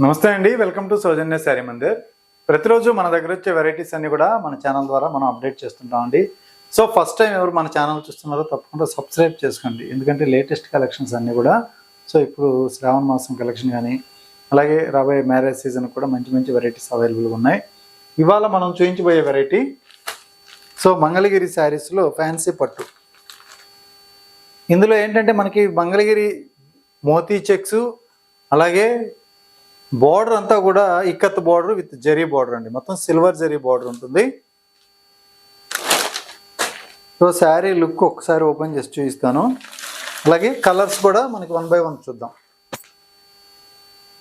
నమస్తే అండి, welcome to సౌజన్య శారీ మందిర్. ప్రతిరోజు మన దగ్గర వచ్చే వెరైటీస్ అన్ని కూడా మన ఛానల్ ద్వారా మనం అప్డేట్ చేస్తుంటామండి. సో ఫస్ట్ టైం ఎవరు మన ఛానల్ చూస్తున్నారో తప్పకుండా సబ్స్క్రైబ్ చేసుకోండి, ఎందుకంటే లేటెస్ట్ కలెక్షన్స్ అన్నీ కూడా. సో ఇప్పుడు శ్రావణ మాసం కలెక్షన్ కానీ అలాగే రాబోయే మ్యారేజ్ సీజన్ కూడా మంచి మంచి వెరైటీస్ అవైలబుల్గా ఉన్నాయి. ఇవాళ మనం చూపించబోయే వెరైటీ సో మంగళగిరి శారీస్లో ఫ్యాన్సీ పట్టు. ఇందులో ఏంటంటే మనకి మంగళగిరి మోతీ చెక్స్, అలాగే బోర్డర్ అంతా కూడా ikat border with zari border అండి, మొత్తం సిల్వర్ జరీ బోర్డర్ ఉంటుంది. సో శారీ లుక్ ఒకసారి ఓపెన్ చేసి చూపిస్తాను. అలాగే కలర్స్ కూడా మనకి 1 by 1 చూద్దాం.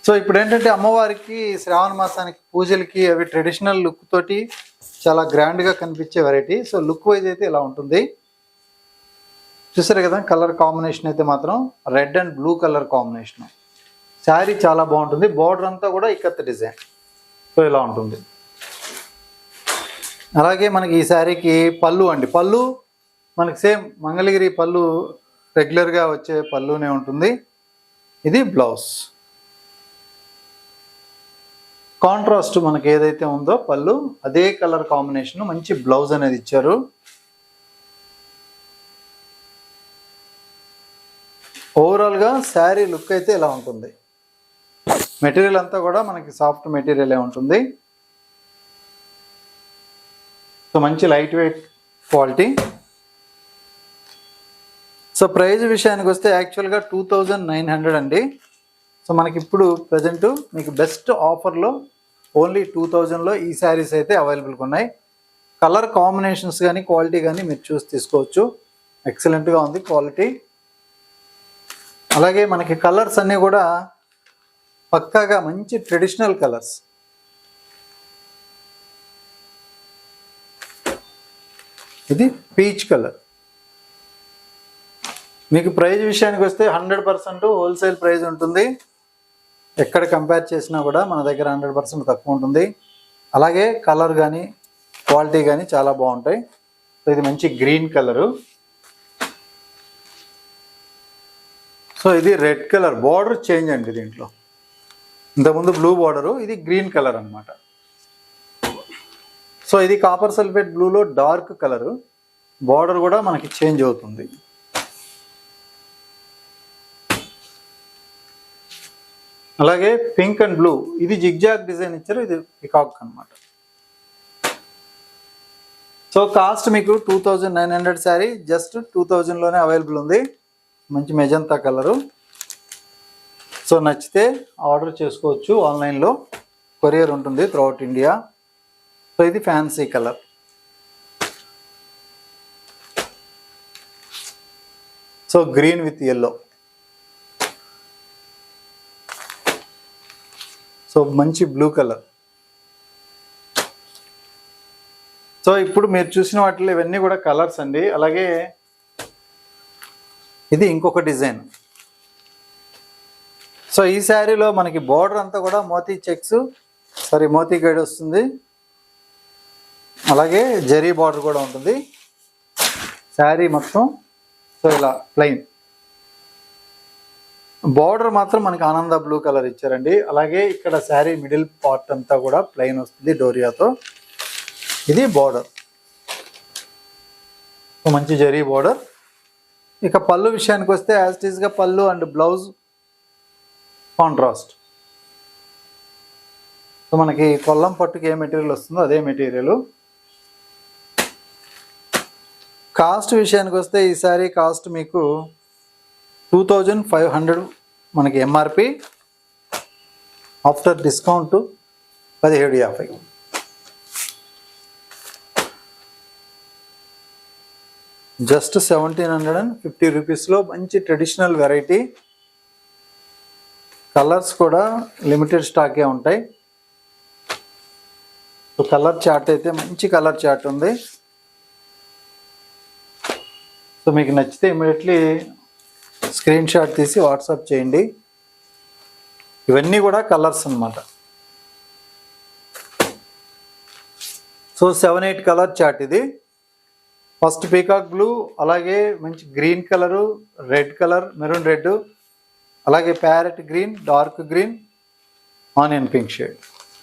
సో ఇప్పుడు ఏంటంటే అమ్మవారికి శ్రావణ మాసానికి పూజలకి అవి ట్రెడిషనల్ లుక్ తోటి చాలా గ్రాండ్గా కనిపించే వెరైటీ. సో లుక్ వైజ్ అయితే ఇలా ఉంటుంది. చూసారు కదా, కలర్ కాంబినేషన్ అయితే మాత్రం red and blue colour combination. Sari చాలా బాగుంటుంది. బోర్డర్ అంతా కూడా ఇక్కత్ డిజైన్. సో ఇలా ఉంటుంది. అలాగే మనకి ఈ శారీకి పళ్ళు అండి, పళ్ళు మనకి సేమ్ మంగళగిరి పళ్ళు రెగ్యులర్గా వచ్చే పళ్ళునే ఉంటుంది. ఇది బ్లౌజ్ కాంట్రాస్ట్, మనకి ఏదైతే ఉందో పళ్ళు అదే కలర్ కాంబినేషన్, మంచి బ్లౌజ్ అనేది ఇచ్చారు. ఓవరాల్గా శారీ లుక్ అయితే ఇలా ఉంటుంది. మెటీరియల్ అంతా కూడా మనకి సాఫ్ట్ మెటీరియలే ఉంటుంది. సో మంచి light weight quality. So price విషయానికి వస్తే యాక్చువల్గా 2900 అండి. సో మనకి ఇప్పుడు ప్రజెంట్ మీకు బెస్ట్ ఆఫర్లో ఓన్లీ 2000లో ఈ శారీస్ అయితే అవైలబుల్గా ఉన్నాయి. కలర్ కాంబినేషన్స్ కానీ క్వాలిటీ కానీ మీరు చూసి తీసుకోవచ్చు. ఎక్సలెంట్గా ఉంది క్వాలిటీ. అలాగే మనకి కలర్స్ అన్నీ కూడా పక్కాగా మంచి ట్రెడిషనల్ కలర్స్. ఇది పీచ్ కలర్. మీకు ప్రైజ్ విషయానికి వస్తే 100% హోల్సేల్ ప్రైజ్ ఉంటుంది. ఎక్కడ కంపేర్ చేసినా కూడా మన దగ్గర 100% తక్కువ ఉంటుంది. అలాగే కలర్ కానీ క్వాలిటీ కానీ చాలా బాగుంటాయి. సో ఇది మంచి గ్రీన్ కలరు. సో ఇది రెడ్ కలర్, బార్డర్ చేంజ్ అండి దీంట్లో. ఇంతకుముందు బ్లూ బార్డరు, ఇది గ్రీన్ కలర్ అనమాట. సో ఇది కాపర్ సల్ఫేట్ బ్లూలో డార్క్ కలరు. బార్డర్ కూడా మనకి చేంజ్ అవుతుంది. అలాగే పింక్ అండ్ బ్లూ, ఇది జిగ్జాగ్ డిజైన్ ఇచ్చారు, ఇది పికాక్ అనమాట. సో కాస్ట్ మీకు 2900 శారీ జస్ట్ 2000లోనే అవైలబుల్ ఉంది. మంచి మెజంతా కలరు. సో నచ్చితే ఆర్డర్ చేసుకోవచ్చు ఆన్లైన్లో, కొరియర్ ఉంటుంది త్రూఅవుట్ ఇండియా. సో ఇది fancy colour. So green with yellow. So మంచి బ్లూ కలర్. సో ఇప్పుడు మీరు చూసిన వాటిలో ఇవన్నీ కూడా కలర్స్ అండి. అలాగే ఇది ఇంకొక డిజైన్. సో ఈ శారీలో మనకి బోర్డర్ అంతా కూడా మోతీ చెక్స్, మోతీ గైడ్ వస్తుంది. అలాగే జరీ బార్డర్ కూడా ఉంటుంది. శారీ మొత్తం సో ఇలా ప్లెయిన్. బార్డర్ మాత్రం మనకి ఆనంద బ్లూ కలర్ ఇచ్చారండి. అలాగే ఇక్కడ శారీ మిడిల్ పార్ట్ అంతా కూడా ప్లెయిన్ వస్తుంది డోరియాతో. ఇది బార్డర్, మంచి జరీ బార్డర్. ఇక పళ్ళు విషయానికి వస్తే యాజ్ ఇట్ ఈస్గా పళ్ళు అండ్ బ్లౌజ్ కాంట్రాస్ట్. సో మనకి కొల్లం పట్టుకి ఏ మెటీరియల్ వస్తుందో అదే మెటీరియల్. కాస్ట్ విషయానికి వస్తే ఈ సారీ కాస్ట్ మీకు 2500 మనకి ఎంఆర్పి. After discount 1750. జస్ట్ 1750 రూపీస్లో మంచి ట్రెడిషనల్ వెరైటీ. కలర్స్ కూడా లిమిటెడ్ స్టాకే ఉంటాయి. సో కలర్ చార్ట్ అయితే మంచి కలర్ చార్ట్ ఉంది. సో మీకు నచ్చితే ఇమీడియట్లీ స్క్రీన్ షాట్ తీసి వాట్సాప్ చేయండి. ఇవన్నీ కూడా కలర్స్ అన్నమాట. సో 7-8 కలర్ చార్ట్ ఇది. ఫస్ట్ పీకాక్ బ్లూ, అలాగే మంచి green colour, red colour, maroon red, అలాగే parrot green, dark green, onion pink shade.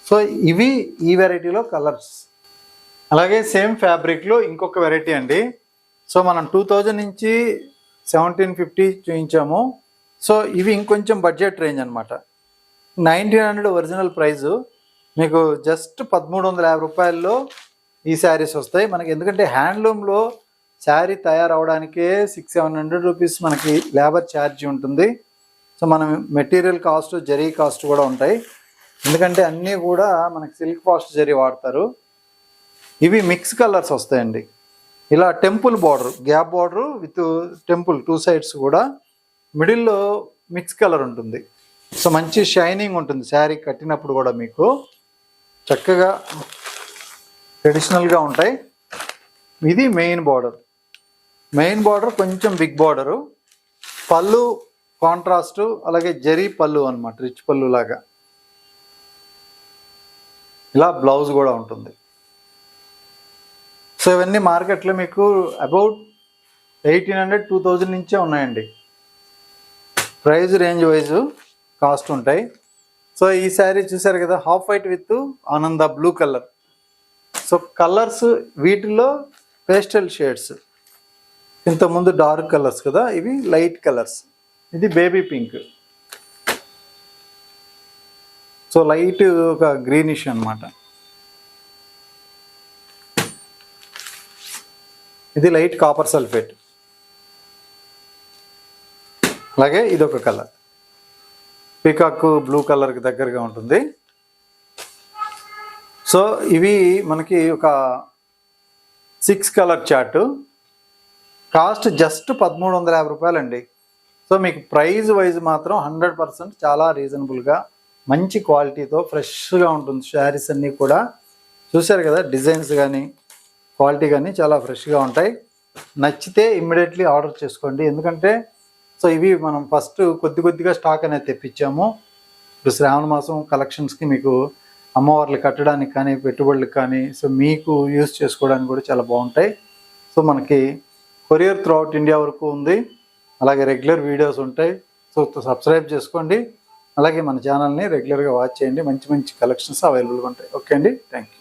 So ఇవి ఈ వెరైటీలో కలర్స్. అలాగే సేమ్ ఫ్యాబ్రిక్లో ఇంకొక వెరైటీ అండి. సో మనం 2000 నుంచి 1750 చూపించాము. సో ఇవి ఇంకొంచెం బడ్జెట్ రేంజ్ అనమాట. 1900 ఒరిజినల్ ప్రైజు, మీకు జస్ట్ 1350 రూపాయల్లో ఈ శారీస్ వస్తాయి మనకి. ఎందుకంటే హ్యాండ్లూమ్లో శారీ తయారవడానికే 600-700 రూపీస్ మనకి లేబర్ ఛార్జీ ఉంటుంది. సో మనం మెటీరియల్ కాస్ట్, జరీ కాస్ట్ కూడా ఉంటాయి. ఎందుకంటే అన్నీ కూడా మనకి సిల్క్ ఫాస్ట్ జరీ వాడతారు. ఇవి మిక్స్ కలర్స్ వస్తాయండి. ఇలా temple border, gap border with temple 2 sides కూడా, మిడిల్లో మిక్స్ కలర్ ఉంటుంది. సో మంచి షైనింగ్ ఉంటుంది శారీ కట్టినప్పుడు కూడా, మీకు చక్కగా ట్రెడిషనల్గా ఉంటాయి. ఇది మెయిన్ బార్డర్. మెయిన్ బార్డర్ కొంచెం బిగ్ బార్డరు, పళ్ళు కాంట్రాస్ట్, అలాగే జరీ పళ్ళు అనమాట, రిచ్ పళ్ళు లాగా. ఇలా బ్లౌజ్ కూడా ఉంటుంది. సో ఇవన్నీ మార్కెట్లో మీకు అబౌట్ 1800-2000 నుంచే ఉన్నాయండి. ప్రైస్ రేంజ్ వైజ్ కాస్ట్ ఉంటాయి. సో ఈ శారీ చూసారు కదా, హాఫ్ వైట్ విత్ ఆనంద బ్లూ కలర్. సో కలర్స్ వీటిలో పేస్టల్ షేడ్స్, ఇంతకుముందు డార్క్ కలర్స్ కదా, ఇవి లైట్ కలర్స్. ఇది బేబీ పింక్, సో లైట్ ఒక గ్రీనిష్ అనమాట. ఇది లైట్ కాపర్ సల్ఫేట్. అలాగే ఇదొక కలర్, పీకాక్ బ్లూ కలర్కి దగ్గరగా ఉంటుంది. సో ఇవి మనకి ఒక 6 కలర్ చార్టు. కాస్ట్ జస్ట్ 1350 రూపాయలండి. సో మీకు ప్రైజ్ వైజ్ మాత్రం 100% చాలా రీజనబుల్గా, మంచి క్వాలిటీతో ఫ్రెష్గా ఉంటుంది శారీస్ అన్నీ కూడా. చూశారు కదా, డిజైన్స్ కానీ క్వాలిటీ కానీ చాలా ఫ్రెష్గా ఉంటాయి. నచ్చితే ఇమ్మీడియట్లీ ఆర్డర్ చేసుకోండి. ఎందుకంటే సో ఇవి మనం ఫస్ట్ కొద్దిగా స్టాక్ అనేది తెప్పించాము. ఇప్పుడు శ్రావణ మాసం కలెక్షన్స్కి మీకు అమ్మవార్లు కట్టడానికి కానీ, పెట్టుబడులకు కానీ, సో మీకు యూజ్ చేసుకోవడానికి కూడా చాలా బాగుంటాయి. సో మనకి కొరియర్ త్రూ అవుట్ ఇండియా వరకు ఉంది. అలాగే రెగ్యులర్ వీడియోస్ ఉంటాయి. సో సబ్స్క్రైబ్ చేసుకోండి. అలాగే మన ఛానల్ని రెగ్యులర్గా వాచ్ చేయండి. మంచి కలెక్షన్స్ అవైలబుల్గా ఉంటాయి. ఓకే అండి, థ్యాంక్ యూ.